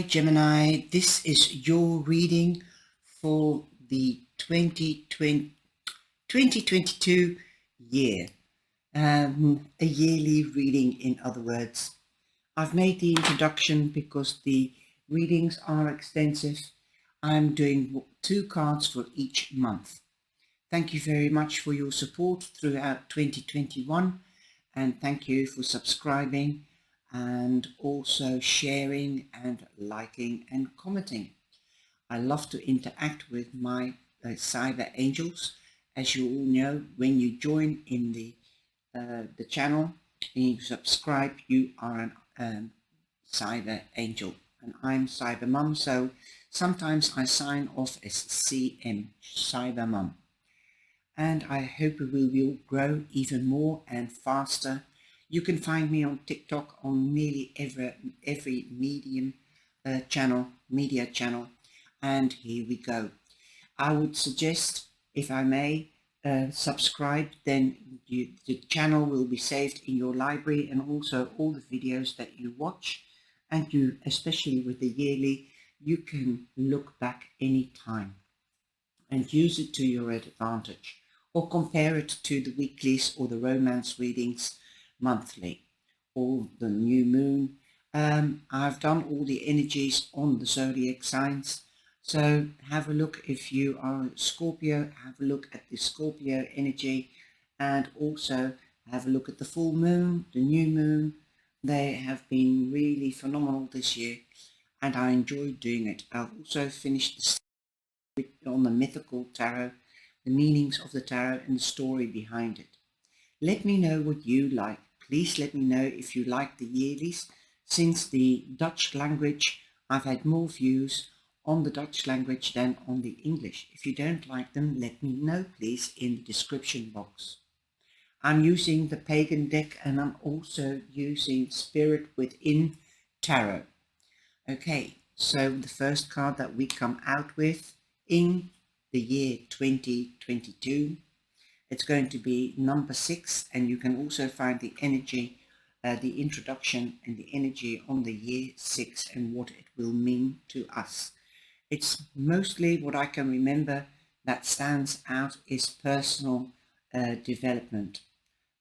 Gemini, this is your reading for the 2022 year, a yearly reading in other words. I've made the introduction because the readings are extensive. I'm doing 2 cards for each month. Thank you very much for your support throughout 2021, and thank you for subscribing and also sharing and liking and commenting. I love to interact with my cyber angels. As you all know, when you join in the channel and you subscribe, you are an cyber angel, and I'm Cyber Mum, so sometimes I sign off as CM, Cyber Mum. And I hope we will grow even more and faster. You can find me on TikTok on nearly every media channel, and here we go. I would suggest, if I may, subscribe, then the channel will be saved in your library, and also all the videos that you watch, and you, especially with the yearly, you can look back anytime and use it to your advantage, or compare it to the weeklies or the romance readings monthly, or the new moon. I've done all the energies on the zodiac signs, so have a look. If you are a Scorpio, have a look at the Scorpio energy, and also have a look at the full moon, the new moon. They have been really phenomenal this year, and I enjoyed doing it. I've also finished on the mythical tarot, the meanings of the tarot and the story behind it. Let me know what you like. Please let me know if you like the yearlies. Since the Dutch language, I've had more views on the Dutch language than on the English. If you don't like them, let me know please in the description box. I'm using the Pagan deck, and I'm also using Spirit Within Tarot. Okay, so the first card that we come out with in the year 2022, it's going to be number 6, and you can also find the energy, the introduction and the energy on the year 6 and what it will mean to us. It's mostly what I can remember that stands out is personal development,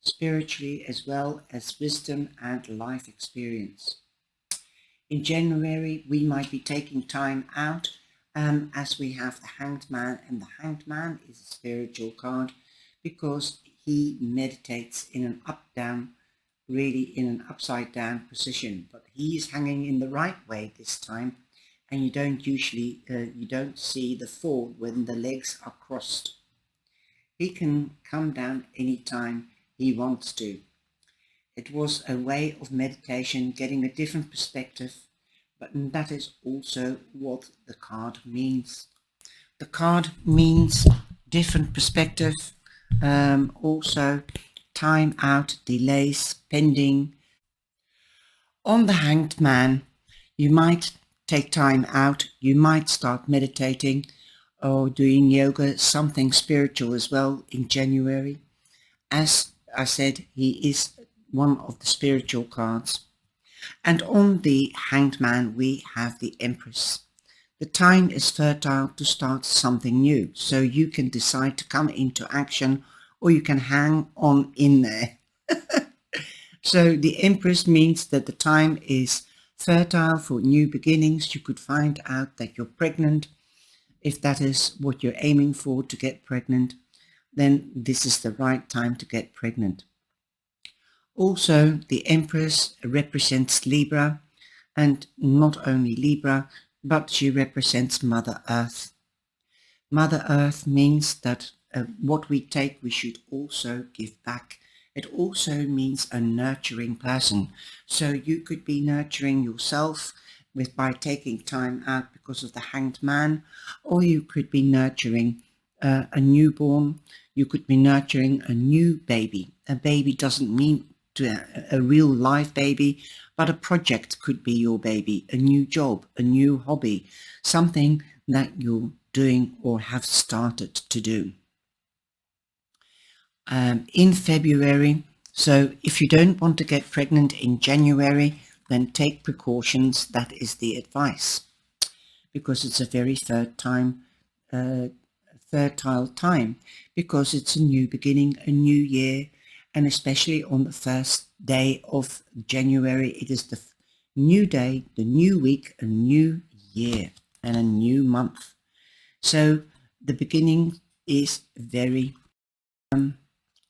spiritually as well as wisdom and life experience. In January, we might be taking time out, as we have the Hanged Man, and the Hanged Man is a spiritual card because he meditates in an up-down, really in an upside-down position, but he is hanging in the right way this time, and you don't usually, you don't see the fall when the legs are crossed. He can come down anytime he wants to. It was a way of meditation, getting a different perspective, but that is also what the card means. The card means different perspective, also time out, delays, pending. On the Hanged Man, you might take time out, you might start meditating or doing yoga, something spiritual as well in January. As I said, he is one of the spiritual cards. And on the Hanged Man, we have the Empress. The time is fertile to start something new, so you can decide to come into action, or you can hang on in there. So the Empress means that the time is fertile for new beginnings. You could find out that you're pregnant. If that is what you're aiming for, to get pregnant, then this is the right time to get pregnant. Also, the Empress represents Libra, and not only Libra, but she represents Mother Earth. Mother Earth means that what we take, we should also give back. It also means a nurturing person. So you could be nurturing yourself by taking time out because of the Hanged Man, or you could be nurturing a newborn. You could be nurturing a new baby. A baby doesn't mean a real live baby, but a project could be your baby, a new job, a new hobby, something that you're doing or have started to do. In February, so if you don't want to get pregnant in January, then take precautions. That is the advice, because it's a very fertile time, because it's a new beginning, a new year, and especially on the first day of January, it is the new day, the new week, a new year, and a new month. So the beginning is very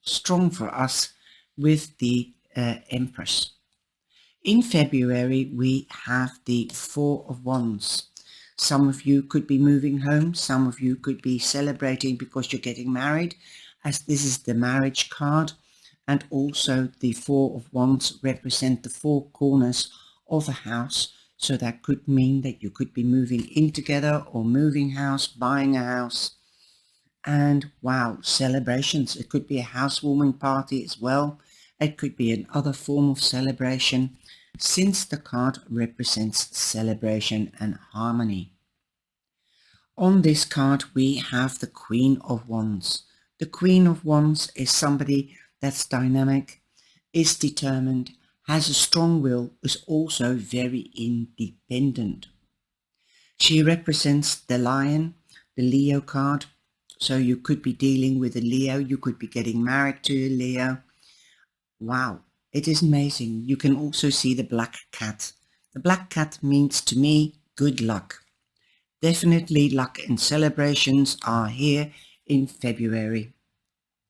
strong for us with the Empress. In February, we have the Four of Wands. Some of you could be moving home. Some of you could be celebrating because you're getting married, as this is the marriage card. And also the Four of Wands represent the four corners of a house. So that could mean that you could be moving in together, or moving house, buying a house. And wow, celebrations. It could be a housewarming party as well. It could be another form of celebration, since the card represents celebration and harmony. On this card, we have the Queen of Wands. The Queen of Wands is somebody that's dynamic, is determined, has a strong will, is also very independent. She represents the Lion, the Leo card. So you could be dealing with a Leo, you could be getting married to a Leo. Wow, it is amazing. You can also see the black cat. The black cat means to me good luck. Definitely luck and celebrations are here in February.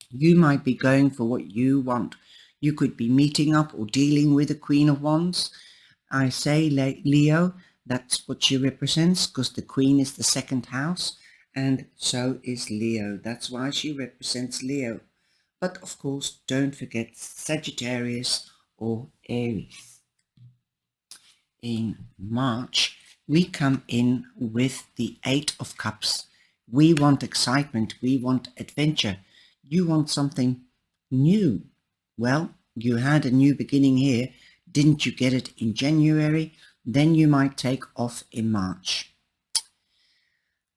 You might be going for what you want. You could be meeting up or dealing with the Queen of Wands. I say Leo, that's what she represents, because the Queen is the second house, and so is Leo. That's why she represents Leo. But of course, don't forget Sagittarius or Aries. In March, we come in with the Eight of Cups. We want excitement. We want adventure. You want something new. Well, you had a new beginning here. Didn't you get it in January? Then you might take off in March.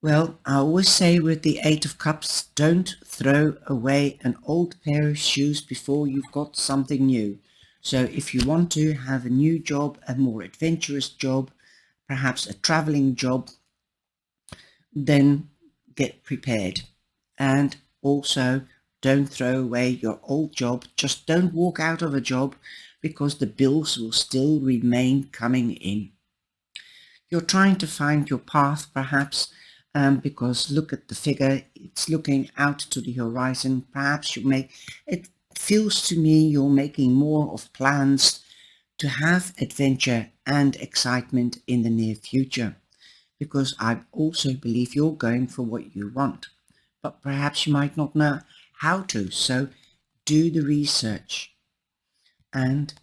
Well, I always say with the Eight of Cups, don't throw away an old pair of shoes before you've got something new. So if you want to have a new job, a more adventurous job, perhaps a traveling job, then get prepared. And also, don't throw away your old job. Just don't walk out of a job, because the bills will still remain coming in. You're trying to find your path, perhaps, because look at the figure, it's looking out to the horizon. Perhaps it feels to me you're making more of plans to have adventure and excitement in the near future, because I also believe you're going for what you want, but perhaps you might not know how to. So do the research, and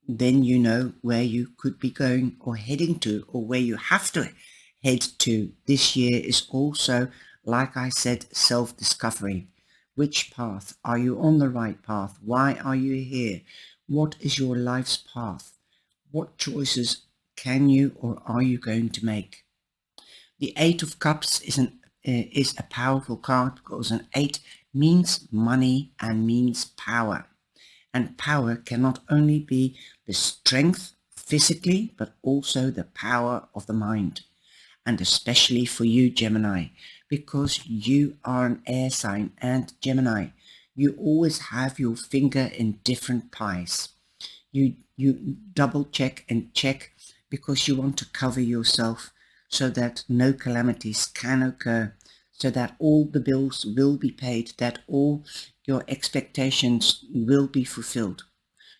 then you know where you could be going or heading to, or where you have to head to. This year is also, like I said, self-discovery. Which path? Are you on the right path? Why are you here? What is your life's path? What choices can you or are you going to make? The Eight of Cups is a powerful card, because an 8 means money and means power. And power can not only be the strength physically, but also the power of the mind. And especially for you, Gemini, because you are an air sign, and Gemini, you always have your finger in different pies. You double check and check, because you want to cover yourself so that no calamities can occur, so that all the bills will be paid, that all your expectations will be fulfilled.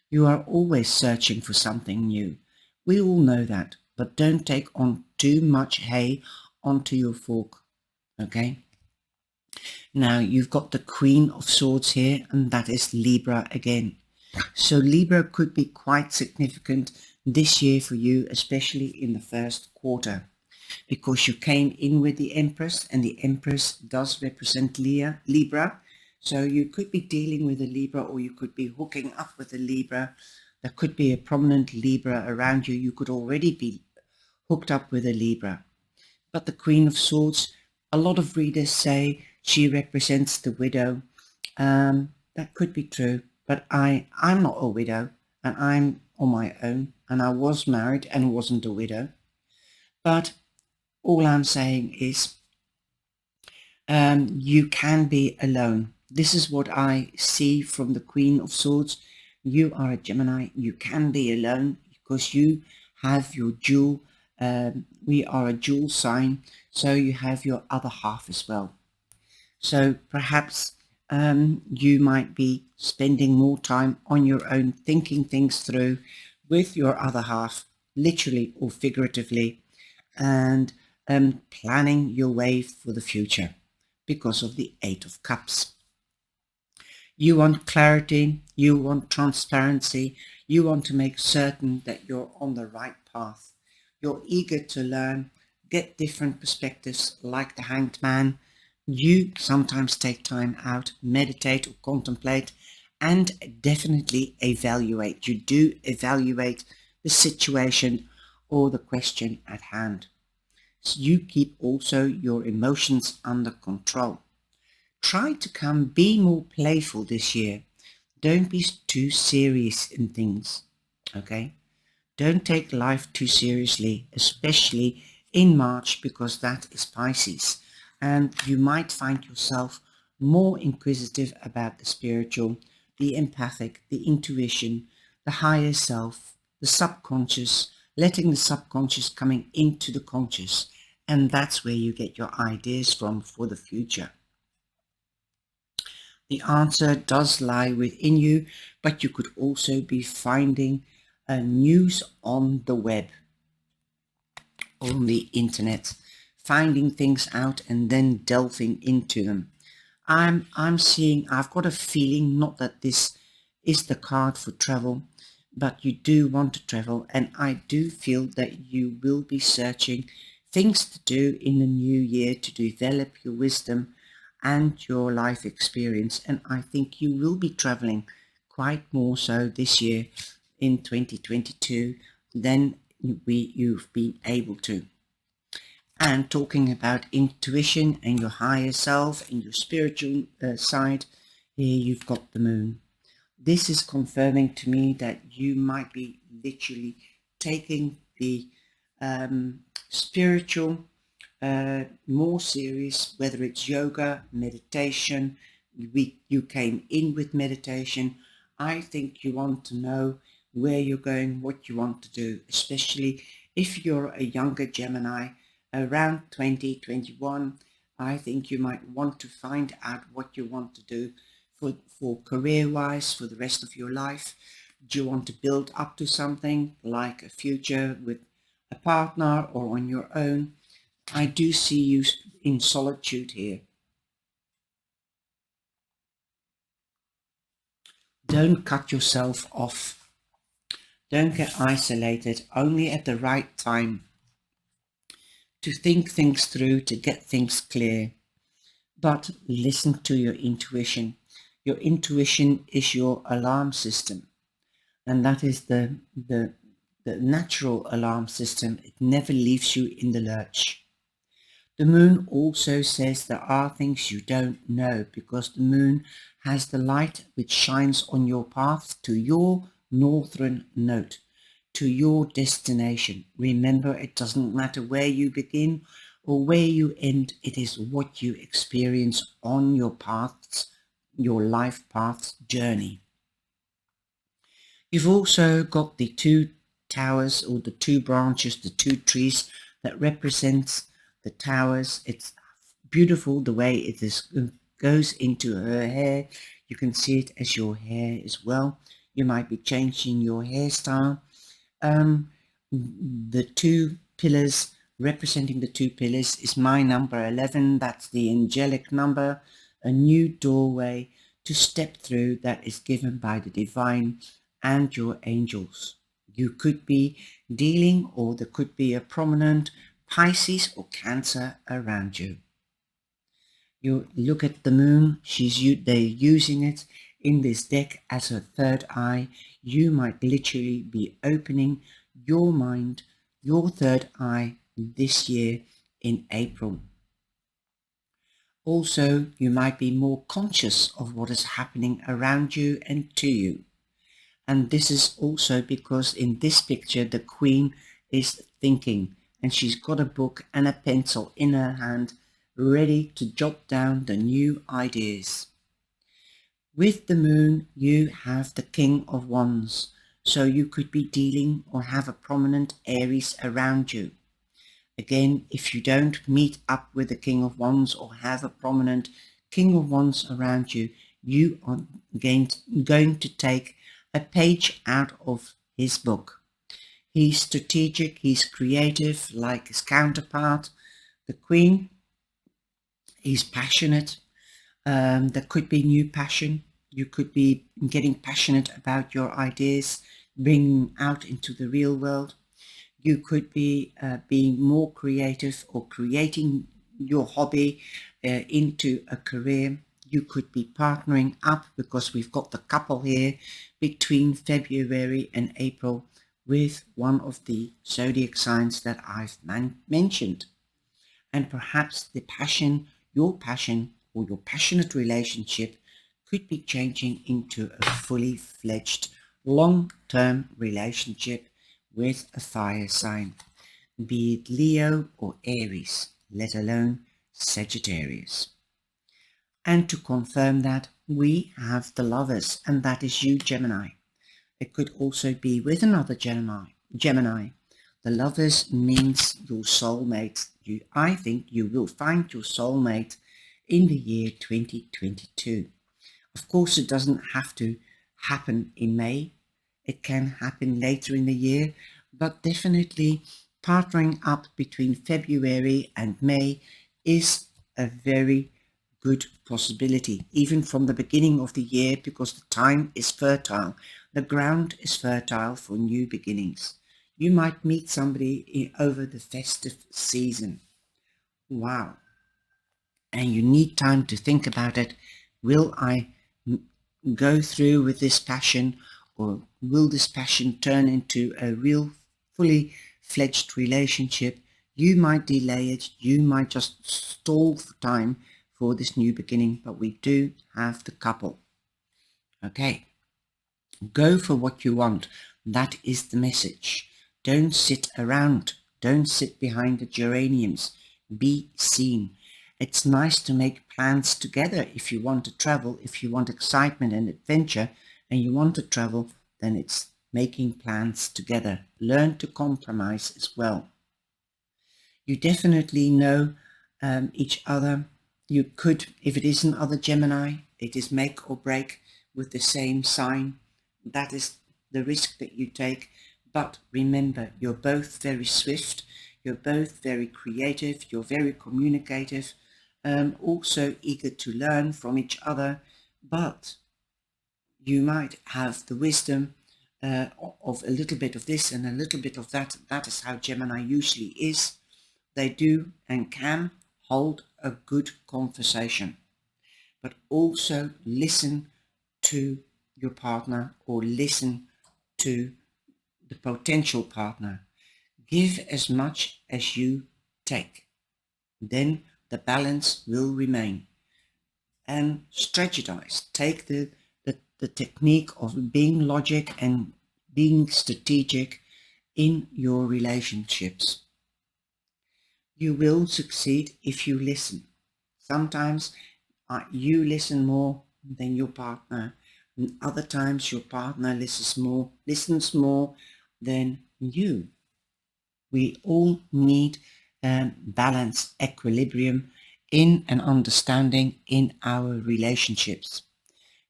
You are always searching for something new. We all know that, but don't take on too much hay onto your fork, okay? Now you've got the Queen of Swords here, and that is Libra again. So Libra could be quite significant this year for you, especially in the first quarter, because you came in with the Empress, and the Empress does represent Libra. So you could be dealing with a Libra, or you could be hooking up with a Libra. There could be a prominent Libra around you. You could already be hooked up with a Libra. But the Queen of Swords, a lot of readers say she represents the widow. That could be true, but I'm not a widow, and I'm on my own, and I was married and wasn't a widow. But all I'm saying is you can be alone. This is what I see from the Queen of Swords. You are a Gemini. You can be alone because you have your dual. We are a dual sign, so you have your other half as well. So perhaps you might be spending more time on your own, thinking things through with your other half, literally or figuratively, and planning your way for the future because of the Eight of Cups. You want clarity, you want transparency, you want to make certain that you're on the right path. You're eager to learn, get different perspectives like the Hanged Man. You sometimes take time out, meditate or contemplate, and definitely evaluate. You do evaluate the situation or the question at hand. So you keep also your emotions under control. Try to be more playful this year. Don't be too serious in things, okay? Don't take life too seriously, especially in March, because that is Pisces. And you might find yourself more inquisitive about the spiritual, the empathic, the intuition, the higher self, the subconscious, letting the subconscious coming into the conscious. And that's where you get your ideas from for the future. The answer does lie within you, but you could also be finding news on the web, on the internet, finding things out and then delving into them. I'm seeing, I've got a feeling, not that this is the card for travel, but you do want to travel, and I do feel that you will be searching things to do in the new year to develop your wisdom and your life experience. And I think you will be traveling quite more so this year in 2022 than you've been able to. And talking about intuition and your higher self and your spiritual side, here you've got the moon. This is confirming to me that you might be literally taking the spiritual more serious, whether it's yoga, meditation. You came in with meditation. I think you want to know where you're going, what you want to do, especially if you're a younger Gemini around 2021. I think you might want to find out what you want to do for career-wise for the rest of your life. Do you want to build up to something like a future with a partner or on your own? I do see you in solitude here. Don't cut yourself off. Don't get isolated. Only at the right time to think things through, to get things clear. But listen to your intuition. Your intuition is your alarm system. And that is the natural alarm system. It never leaves you in the lurch. The moon also says there are things you don't know, because the moon has the light which shines on your path to your northern node, to your destination. Remember, it doesn't matter where you begin or where you end. It is what you experience on your paths, your life path's journey. You've also got the two towers, or the two branches, the two trees that represents the towers. It's beautiful the way it goes into her hair. You can see it as your hair as well. You might be changing your hairstyle. The two pillars, representing the two pillars, is my number 11. That's the angelic number, a new doorway to step through that is given by the divine and your angels. You could be dealing, or there could be a prominent Pisces or Cancer around you. You look at the moon, they're using it in this deck as a third eye. You might literally be opening your mind, your third eye this year in April. Also, you might be more conscious of what is happening around you and to you. And this is also because in this picture, the Queen is thinking, and she's got a book and a pencil in her hand, ready to jot down the new ideas. With the Moon, you have the King of Wands, so you could be dealing or have a prominent Aries around you. Again, if you don't meet up with the King of Wands or have a prominent King of Wands around you, you are going to take a page out of his book. He's strategic, he's creative, like his counterpart, the Queen. He's passionate. There could be new passion. You could be getting passionate about your ideas, bringing them out into the real world. You could be being more creative or creating your hobby into a career. You could be partnering up, because we've got the couple here between February and April with one of the zodiac signs that I've mentioned. And perhaps the passion, your passion, or your passionate relationship could be changing into a fully fledged long-term relationship with a fire sign, be it Leo or Aries, let alone Sagittarius. And to confirm that, we have the Lovers, and that is you, Gemini. It could also be with another Gemini. The Lovers means your soulmate. I think you will find your soulmate in the year 2022. Of course, it doesn't have to happen in May. It can happen later in the year, but definitely partnering up between February and May is a very good possibility, even from the beginning of the year, because the time is fertile. The ground is fertile for new beginnings. You might meet somebody over the festive season. Wow. And you need time to think about it. Will I go through with this passion, or will this passion turn into a real fully fledged relationship? You might delay it. You might just stall for time for this new beginning, but we do have the couple. Okay. Go for what you want. That is the message. Don't sit around. Don't sit behind the geraniums. Be seen. It's nice to make plans together. If you want to travel, if you want excitement and adventure, and you want to travel, then it's making plans together. Learn to compromise as well. You definitely know each other. You could, if it is another Gemini, it is make or break with the same sign. That is the risk that you take. But remember, you're both very swift. You're both very creative. You're very communicative. Also eager to learn from each other. But you might have the wisdom of a little bit of this and a little bit of that. That is how Gemini usually is. They do and can hold a good conversation, but also listen to your partner or listen to the potential partner. Give as much as you take. Then the balance will remain. And strategize. Take the technique of being logic and being strategic in your relationships. You will succeed if you listen. Sometimes you listen more than your partner, and other times your partner listens more than you. We all need balance, equilibrium in an understanding in our relationships.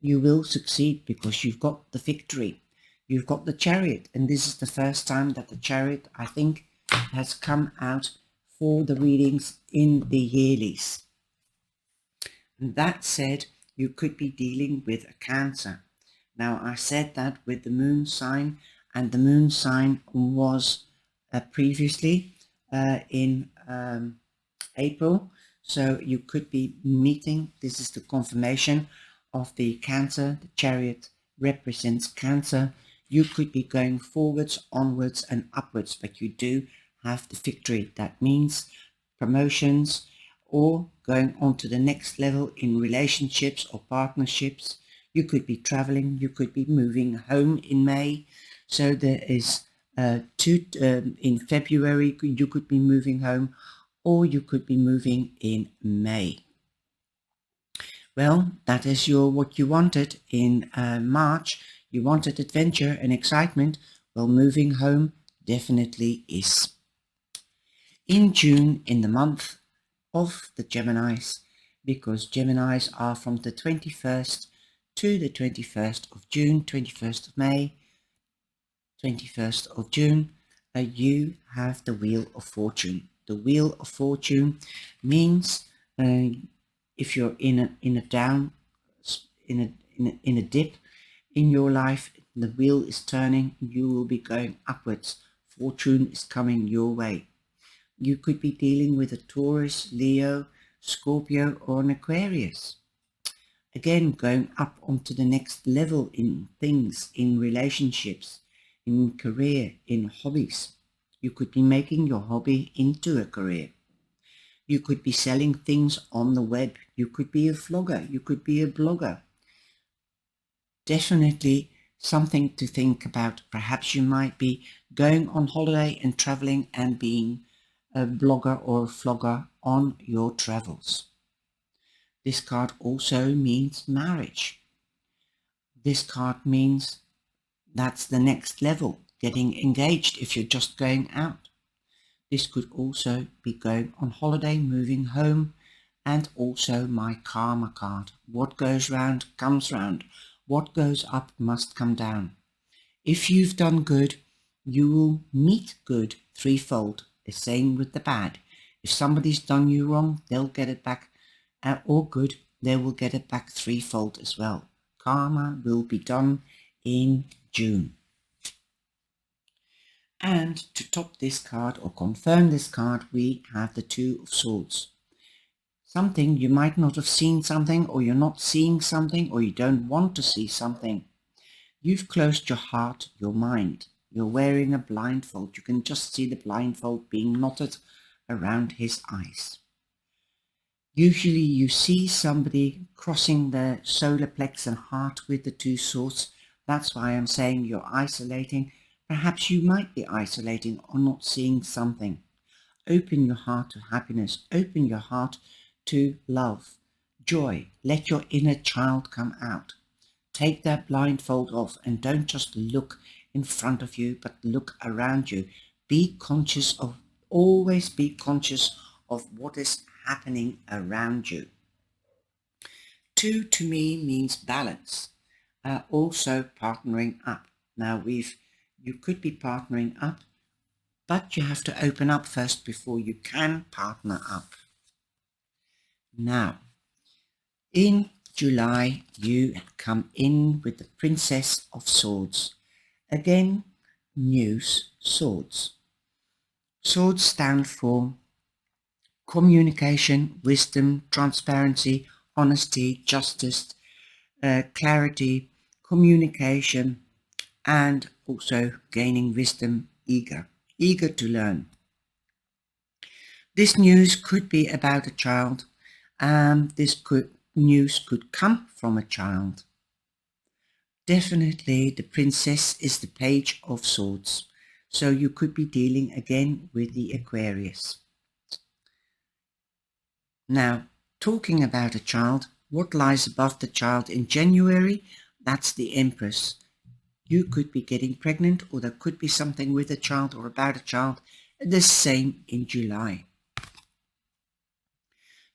You will succeed because you've got the victory. You've got the Chariot, and this is the first time that the Chariot, I think, has come out for the readings in the yearlies. That said, you could be dealing with a Cancer. Now, I said that with the moon sign, and the moon sign was previously in April. So you could be meeting, this is the confirmation of the Cancer. The Chariot represents Cancer. You could be going forwards, onwards and upwards, but you do have the victory. That means promotions or going on to the next level in relationships or partnerships. You could be traveling, you could be moving home in May. So there is in February, you could be moving home, or you could be moving in May. Well, that is what you wanted in March. You wanted adventure and excitement. Well, moving home definitely is. In June, in the month of the Geminis, because Geminis are from the 21st to the 21st of June, 21st of May, 21st of June, you have the Wheel of Fortune. The Wheel of Fortune means if you're in a dip in your life, the wheel is turning, you will be going upwards. Fortune is coming your way. You could be dealing with a Taurus, Leo, Scorpio, or an Aquarius. Again, going up onto the next level in things, in relationships, in career, in hobbies. You could be making your hobby into a career. You could be selling things on the web. You could be a vlogger. You could be a blogger. Definitely something to think about. Perhaps you might be going on holiday and traveling and being a blogger or a vlogger on your travels. This card also means marriage. This card means that's the next level, getting engaged if you're just going out. This could also be going on holiday, moving home, and also my karma card. What goes round comes round. What goes up must come down. If you've done good, you will meet good threefold. The same with the bad. If somebody's done you wrong, they'll get it back, or good, they will get it back threefold as well. Karma will be done in June. And to top this card or confirm this card, we have the Two of Swords. Something you might not have seen something, or you're not seeing something, or you don't want to see something. You've closed your heart, your mind. You're wearing a blindfold. You can just see the blindfold being knotted around his eyes. Usually you see somebody crossing the solar plex and heart with the two swords. That's why I'm saying you're isolating. Perhaps you might be isolating or not seeing something. Open your heart to happiness. Open your heart to love, joy. Let your inner child come out. Take that blindfold off and don't just look in front of you, but look around you. Always be conscious of what is happening around you. Two to me means balance. Also partnering up. Now you could be partnering up, but you have to open up first before you can partner up. Now, in July, you come in with the Princess of Swords. Again, news, swords. Swords stand for communication, wisdom, transparency, honesty, justice, clarity, communication, and also gaining wisdom, eager to learn. This news could be about a child. News could come from a child. Definitely the princess is the Page of Swords. So you could be dealing again with the Aquarius. Now, talking about a child, what lies above the child in January? That's the Empress. You could be getting pregnant, or there could be something with a child or about a child. The same in July.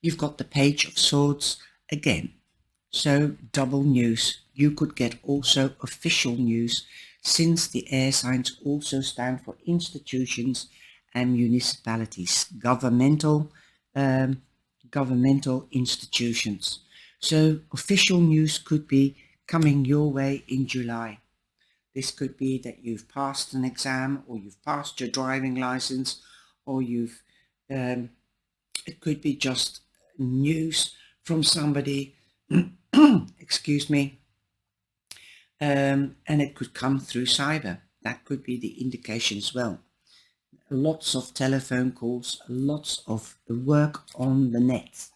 You've got the Page of Swords again. So double news. You could get also official news, since the air signs also stand for institutions and municipalities, governmental institutions. So official news could be coming your way in July. This could be that you've passed an exam, or you've passed your driving license, or it could be just news from somebody, excuse me, and it could come through cyber. That could be the indication as well. Lots of telephone calls, lots of work on the net,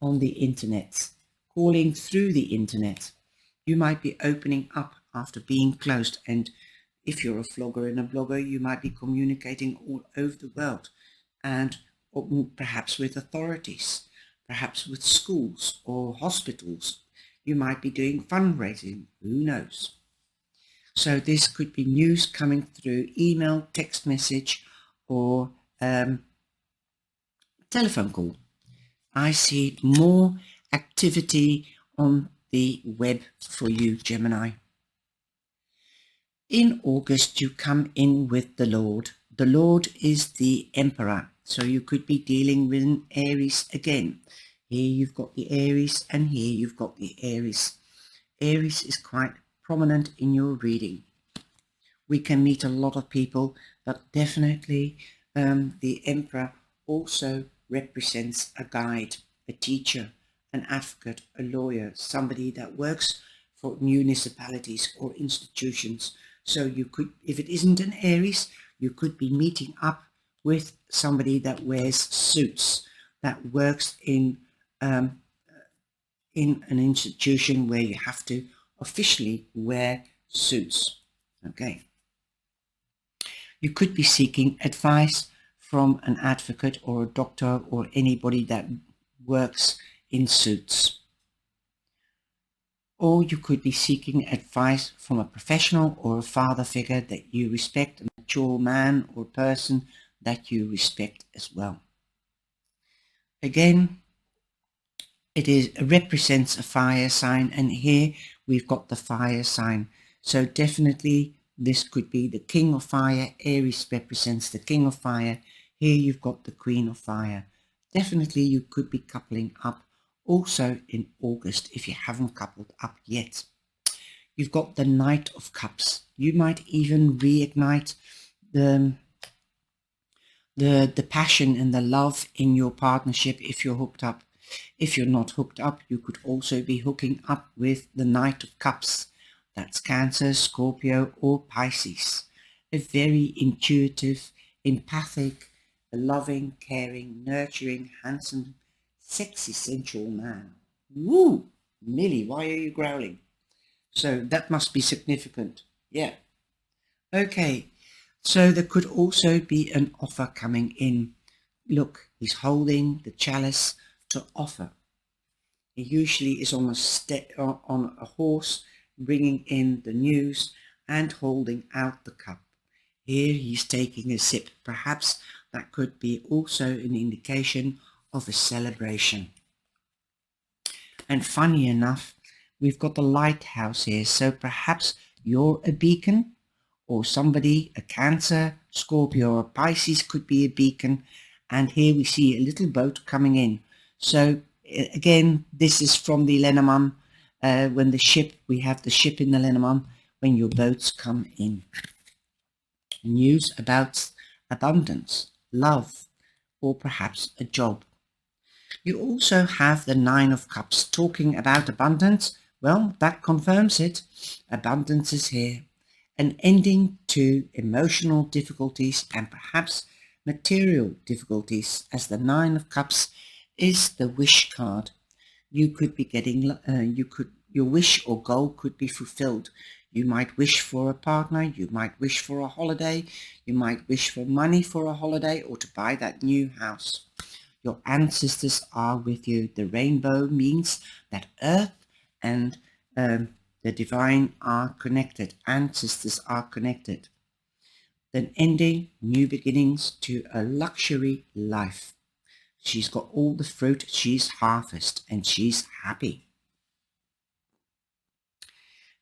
on the internet, calling through the internet. You might be opening up after being closed, and if you're a vlogger and a blogger, you might be communicating all over the world, and perhaps with authorities, perhaps with schools or hospitals. You might be doing fundraising, who knows? So this could be news coming through email, text message, or telephone call. I see more activity on the web for you, Gemini. In August, you come in with the Lord. The Lord is the Emperor, so you could be dealing with an Aries again. Here you've got the Aries, and here you've got the Aries. Aries is quite prominent in your reading. We can meet a lot of people, but definitely the Emperor also represents a guide, a teacher, an advocate, a lawyer, somebody that works for municipalities or institutions. So you could, if it isn't an Aries, you could be meeting up with somebody that wears suits, that works in an institution where you have to officially wear suits. Okay. You could be seeking advice from an advocate or a doctor or anybody that works in suits. Or you could be seeking advice from a professional or a father figure that you respect, a mature man or person that you respect as well. Again, it represents a fire sign, and here we've got the fire sign. So definitely this could be the King of Fire. Aries represents the King of Fire. Here you've got the Queen of Fire. Definitely you could be coupling up also in August if you haven't coupled up yet. You've got the Knight of Cups. You might even reignite the passion and the love in your partnership if you're hooked up. If you're not hooked up, you could also be hooking up with the Knight of Cups. That's Cancer, Scorpio, or Pisces. A very intuitive, empathic, loving, caring, nurturing, handsome, sexy, sensual man. Woo! Millie, why are you growling? So that must be significant. Yeah. Okay. So there could also be an offer coming in. Look, he's holding the chalice to offer. He usually is on a horse, bringing in the news and holding out the cup. Here he's taking a sip. Perhaps that could be also an indication of a celebration. And funny enough, we've got the lighthouse here. So perhaps you're a beacon, or somebody, a Cancer, Scorpio, or Pisces could be a beacon. And here we see a little boat coming in. So again, this is from the Lenormand. When we have the ship in the Lenormand, when your boats come in. News about abundance, love, or perhaps a job. You also have the Nine of Cups talking about abundance. Well, that confirms it. Abundance is here. An ending to emotional difficulties and perhaps material difficulties, as the Nine of Cups is the wish card. You could be getting, your wish or goal could be fulfilled. You might wish for a partner, you might wish for a holiday, you might wish for money for a holiday or to buy that new house. Your ancestors are with you. The rainbow means that Earth and the divine are connected. Ancestors are connected. Then ending, new beginnings to a luxury life. She's got all the fruit she's harvested and she's happy.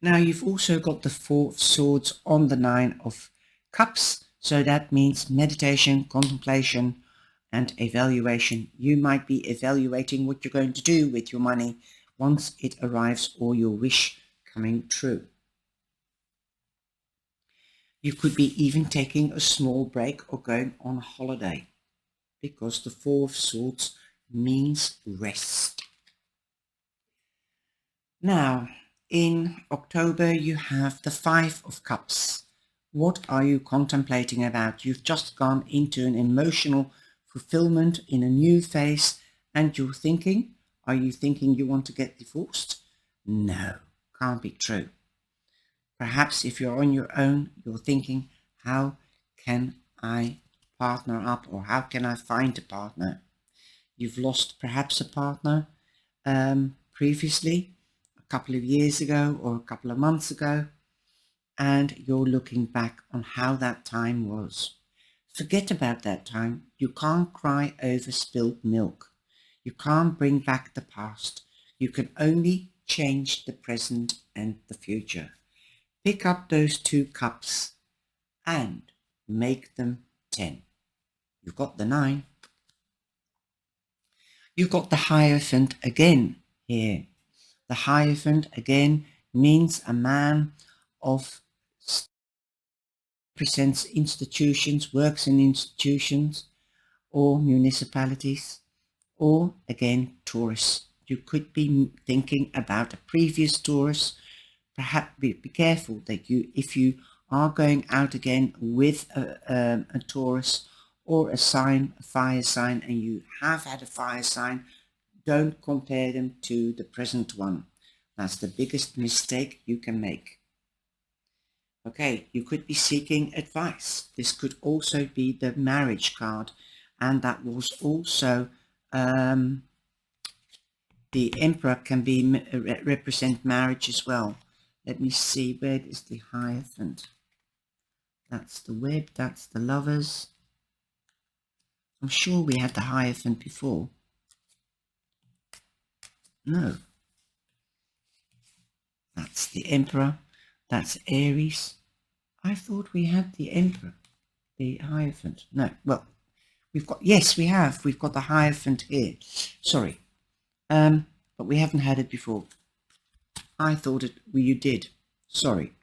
Now you've also got the Four of Swords on the Nine of Cups. So that means meditation, contemplation, and evaluation. You might be evaluating what you're going to do with your money once it arrives or your wish coming true. You could be even taking a small break or going on a holiday, because the Four of Swords means rest. Now, in October, you have the Five of Cups. What are you contemplating about? You've just gone into an emotional fulfillment in a new phase, and you're thinking, are you thinking you want to get divorced? No, can't be true. Perhaps if you're on your own, you're thinking, how can I partner up, or how can I find a partner? You've lost perhaps a partner previously, a couple of years ago or a couple of months ago, and you're looking back on how that time was. Forget about that time. You can't cry over spilled milk. You can't bring back the past. You can only change the present and the future. Pick up those 2 cups and make them 10. You've got the 9. You've got the Hierophant again here. The Hierophant again means a man of represents institutions, works in institutions or municipalities, or again tourists. You could be thinking about a previous tourist. Perhaps be careful that if you are going out again with a Taurus or a sign, a fire sign, and you have had a fire sign, don't compare them to the present one. That's the biggest mistake you can make. Okay, you could be seeking advice. This could also be the marriage card, and that was also the Emperor can be represent marriage as well. Let me see, where is the Hierophant? That's the web, that's the lovers. I'm sure we had the Hierophant before. No. That's the Emperor. That's Aries. I thought we had the Emperor, the Hierophant. No, well, we've got, yes, we have. We've got the Hierophant here. Sorry. But we haven't had it before. I thought you did. Sorry.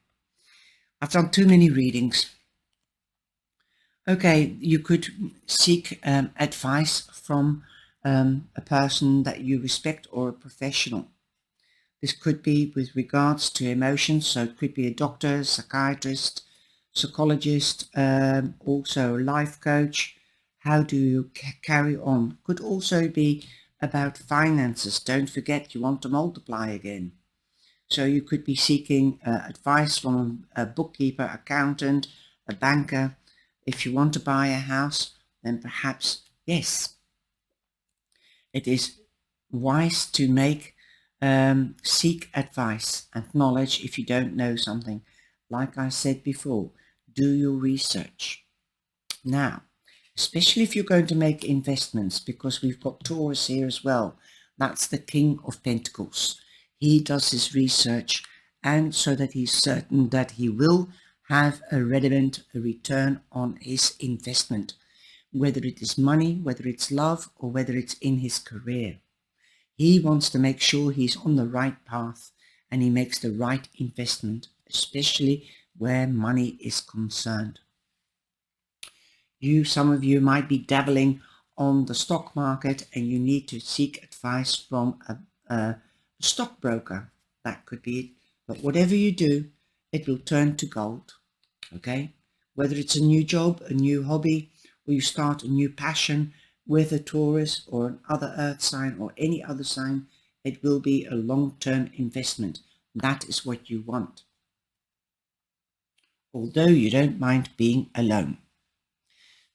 I've done too many readings. Okay, you could seek advice from a person that you respect or a professional. This could be with regards to emotions, so it could be a doctor, psychiatrist, psychologist, also a life coach. How do you carry on? Could also be about finances. Don't forget, you want to multiply again. So you could be seeking advice from a bookkeeper, accountant, a banker. If you want to buy a house, then perhaps, yes, it is wise to seek advice and knowledge if you don't know something. Like I said before, do your research. Now, especially if you're going to make investments, because we've got Taurus here as well. That's the King of Pentacles. He does his research, and so that he's certain that he will have a relevant return on his investment, whether it is money, whether it's love, or whether it's in his career. He wants to make sure he's on the right path and he makes the right investment, especially where money is concerned. Some of you might be dabbling on the stock market and you need to seek advice from a stockbroker. That could be it. But whatever you do, it will turn to gold. Okay? Whether it's a new job, a new hobby, or you start a new passion with a Taurus or another earth sign or any other sign, it will be a long-term investment. That is what you want. Although you don't mind being alone.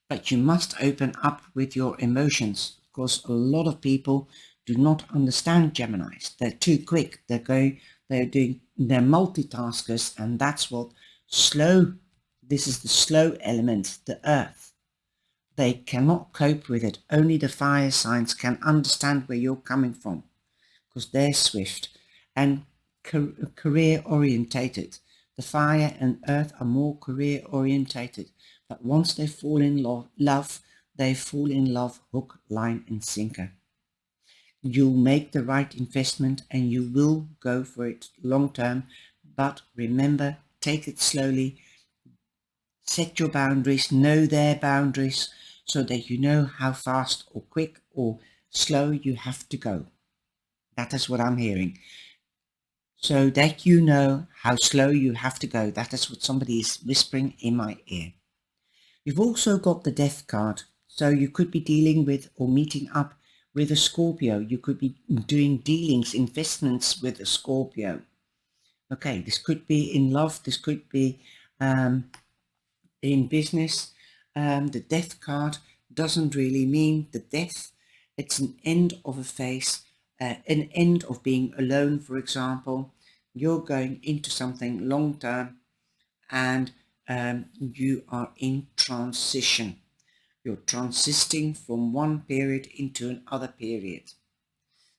But you must open up with your emotions, because a lot of people do not understand Geminis. They're too quick. They're multitaskers, and that's what this is the slow element, the earth. They cannot cope with it. Only the fire signs can understand where you're coming from, because they're swift and career orientated. The fire and earth are more career orientated. But once they fall in love, they fall in love hook, line and sinker. You'll make the right investment and you will go for it long term. But remember, take it slowly. Set your boundaries, know their boundaries, so that you know how fast or quick or slow you have to go. That is what I'm hearing. So that you know how slow you have to go. That is what somebody is whispering in my ear. You've also got the Death card. So you could be dealing with or meeting up with a Scorpio. You could be doing dealings, investments with a Scorpio. Okay, this could be in love, this could be in business. The death card doesn't really mean the death. It's an end of a phase, an end of being alone, for example. You're going into something long term, and you are in transition. You're transiting from one period into another period.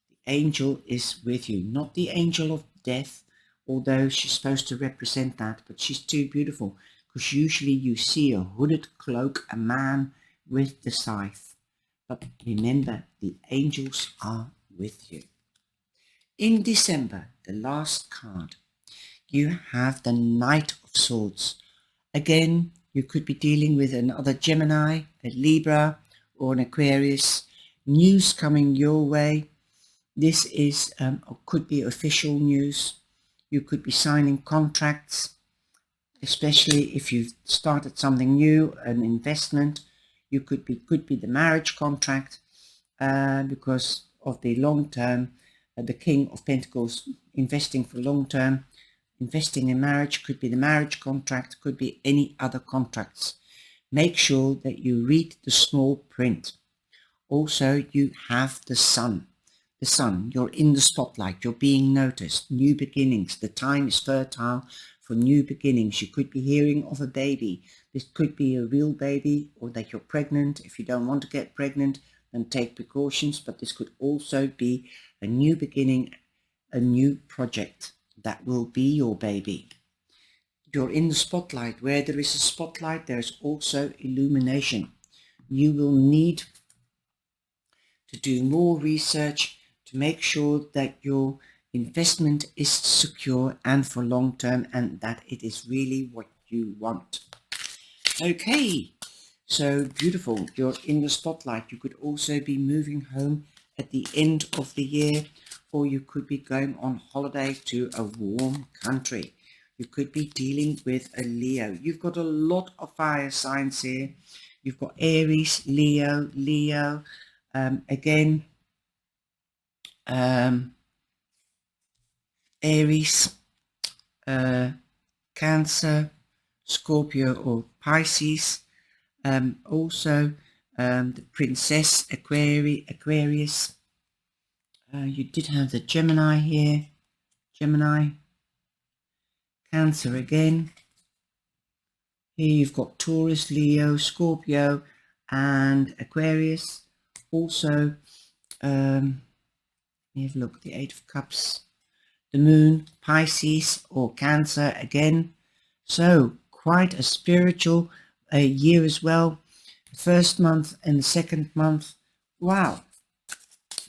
The angel is with you, not the angel of death, although she's supposed to represent that, but she's too beautiful, because usually you see a hooded cloak, a man with the scythe. But remember, the angels are with you. In December, the last card, you have the Knight of Swords. Again, you could be dealing with another Gemini, a Libra, or an Aquarius. News coming your way. This is or could be official news. You could be signing contracts, especially if you've started something new, an investment. You could be the marriage contract, because of the long term. The King of Pentacles, investing for long term. Investing in marriage could be the marriage contract, could be any other contracts. Make sure that you read the small print. Also, you have the sun. The sun, you're in the spotlight, you're being noticed, new beginnings. The time is fertile for new beginnings. You could be hearing of a baby. This could be a real baby, or that you're pregnant. If you don't want to get pregnant, then take precautions, but this could also be a new beginning, a new project that will be your baby. You're in the spotlight. Where there is a spotlight, there is also illumination. You will need to do more research to make sure that your investment is secure and for long term, and that it is really what you want. Okay, so beautiful. You're in the spotlight. You could also be moving home at the end of the year, or you could be going on holiday to a warm country. You could be dealing with a Leo. You've got a lot of fire signs here. You've got Aries, Leo, again, Aries, Cancer, Scorpio or Pisces. Also, the Princess Aquarius. You did have the Gemini here. Gemini. Cancer again. Here you've got Taurus, Leo, Scorpio and Aquarius. Also, let me have a look at the Eight of Cups. The Moon, Pisces or Cancer again. So quite a spiritual year as well. The first month and the second month. Wow.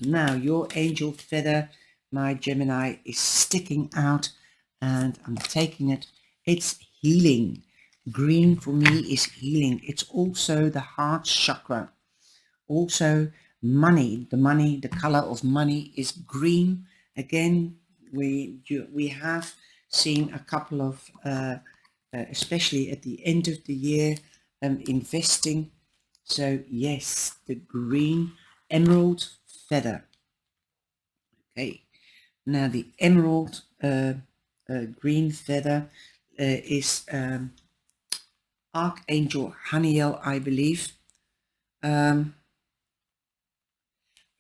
Now your angel feather, my Gemini, is sticking out, and I'm taking it. It's healing. Green for me is healing. It's also the heart chakra. Also money. The color of money is green. Again, we have seen a couple of especially at the end of the year, investing. So yes, the green emerald feather. Okay, now the emerald green feather is Archangel Haniel, I believe.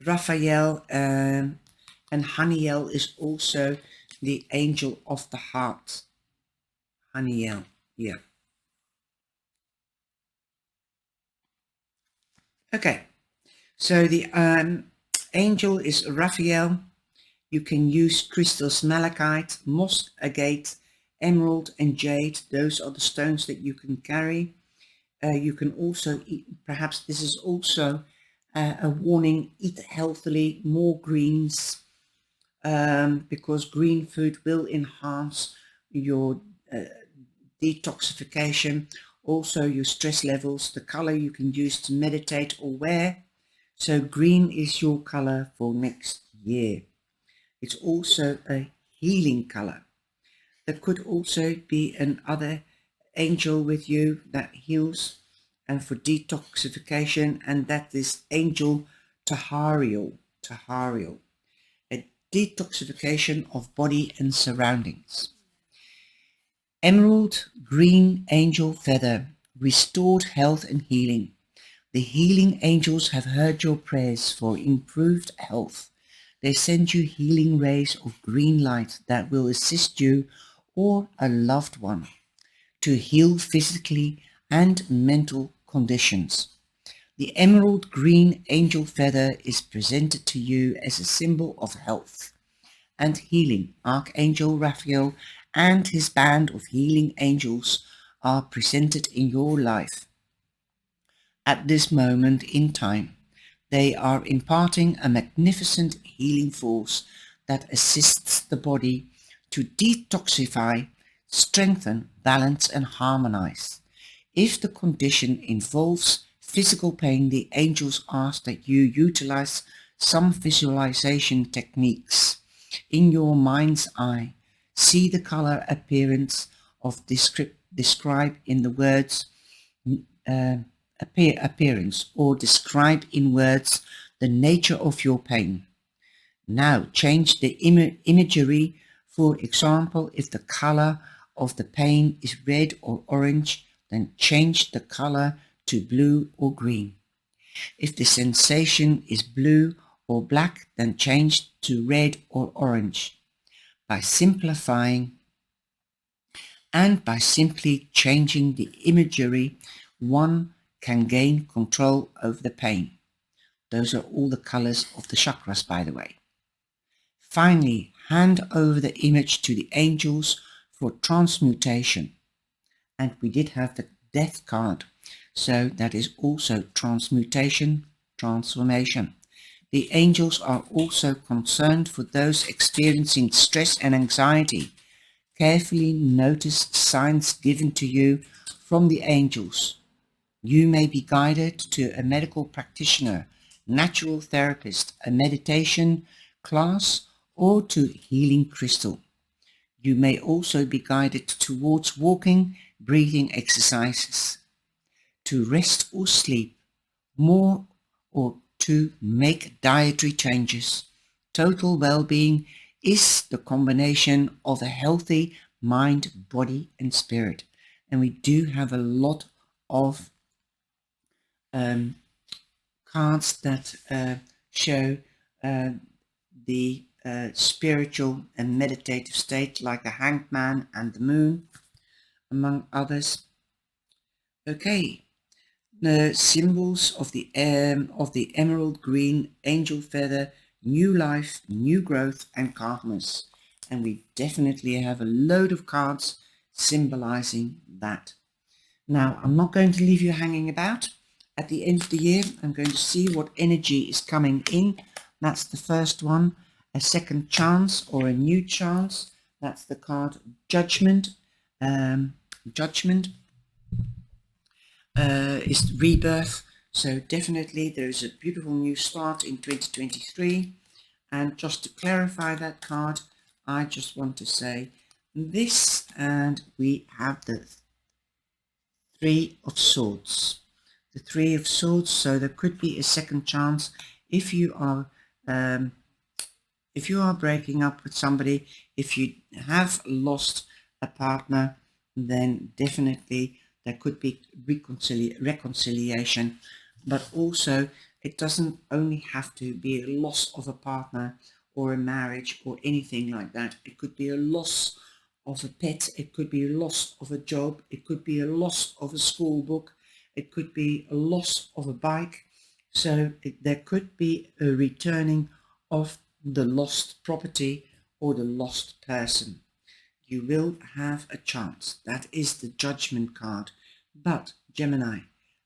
Raphael and Haniel is also the angel of the heart. Haniel, yeah. Okay, so the angel is Raphael. You can use crystals malachite, moss agate, emerald and jade. Those are the stones that you can carry. You can also eat, perhaps this is also a warning, eat healthily, more greens, because green food will enhance your detoxification, also your stress levels, the color you can use to meditate or wear. So green is your color for next year. It's also a healing color. There could also be another angel with you that heals and for detoxification, and that is Angel Tahariel, a detoxification of body and surroundings. Emerald green angel feather, restored health and healing. The healing angels have heard your prayers for improved health. They send you healing rays of green light that will assist you or a loved one to heal physically and mental conditions. The emerald green angel feather is presented to you as a symbol of health and healing. Archangel Raphael and his band of healing angels are presented in your life at this moment in time. They are imparting a magnificent healing force that assists the body to detoxify, strengthen, balance and harmonize. If the condition involves physical pain, the angels ask that you utilize some visualization techniques. In your mind's eye, see the color appearance of describe in the words appearance, or describe in words the nature of your pain. Now change the imagery. For example, if the color of the pain is red or orange, then change the color to blue or green. If the sensation is blue or black, then change to red or orange. By simplifying and by simply changing the imagery, one can gain control over the pain. Those are all the colors of the chakras, by the way. Finally, hand over the image to the angels for transmutation. And we did have the death card, so that is also transmutation, transformation. The angels are also concerned for those experiencing stress and anxiety. Carefully notice signs given to you from the angels. You may be guided to a medical practitioner, natural therapist, a meditation class, or to healing crystal. You may also be guided towards walking, breathing exercises, to rest or sleep more, or to make dietary changes. Total well-being is the combination of a healthy mind, body and spirit. And we do have a lot of cards that show the spiritual and meditative state, like the Hanged Man and the Moon, among others. Okay, the symbols of the emerald green angel feather: new life, new growth and calmness. And we definitely have a load of cards symbolizing that. Now, I'm not going to leave you hanging about. At the end of the year, I'm going to see what energy is coming in. That's the first one. A second chance or a new chance. That's the card Judgment. Judgment is rebirth. So definitely there is a beautiful new start in 2023. And just to clarify that card, I just want to say this, and we have the Three of Swords. The Three of Swords, so there could be a second chance if you are breaking up with somebody, if you have lost a partner, then definitely there could be reconciliation. But also, it doesn't only have to be a loss of a partner or a marriage or anything like that. It could be a loss of a pet, it could be a loss of a job, it could be a loss of a school book, it could be a loss of a bike. So there could be a returning of the lost property or the lost person. You will have a chance. That is the Judgment card. But Gemini,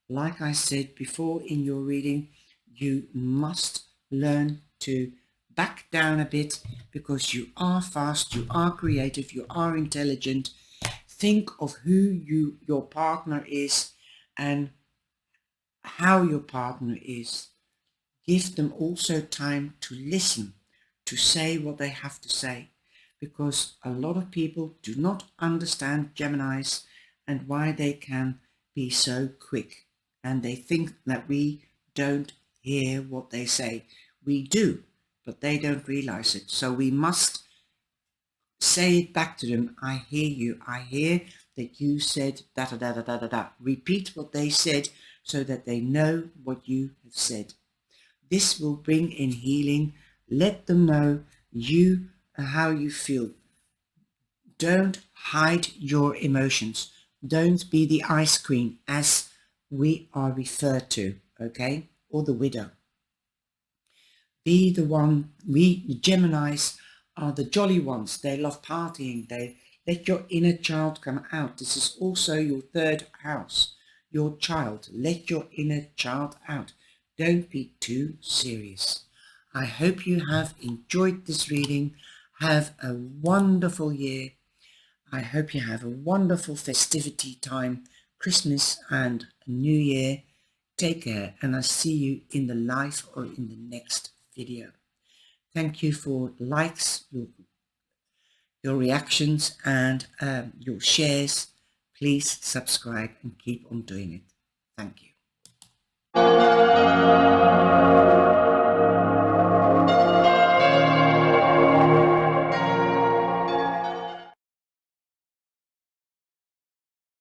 like I said before in your reading, you must learn to back down a bit, because you are fast, you are creative, you are intelligent. Think of who your partner is and how your partner is. Give them also time to listen, to say what they have to say, because a lot of people do not understand Geminis and why they can be so quick, and they think that we don't hear what they say. We do, but they don't realize it. So we must say it back to them. I hear you. I hear that you said da da da da da da da. Repeat what they said so that they know what you have said. This will bring in healing. Let them know how you feel. Don't hide your emotions. Don't be the ice queen, as we are referred to, okay? Or the widow. Be the one. We, the Geminis, are the jolly ones. They love partying. They let your inner child come out. This is also your third house. Your child. Let your inner child out. Don't be too serious. I hope you have enjoyed this reading. Have a wonderful year. I hope you have a wonderful festivity time, Christmas and New Year. Take care, and I'll see you in the live or in the next video. Thank you for likes, your reactions, and your shares. Please subscribe and keep on doing it. Thank you.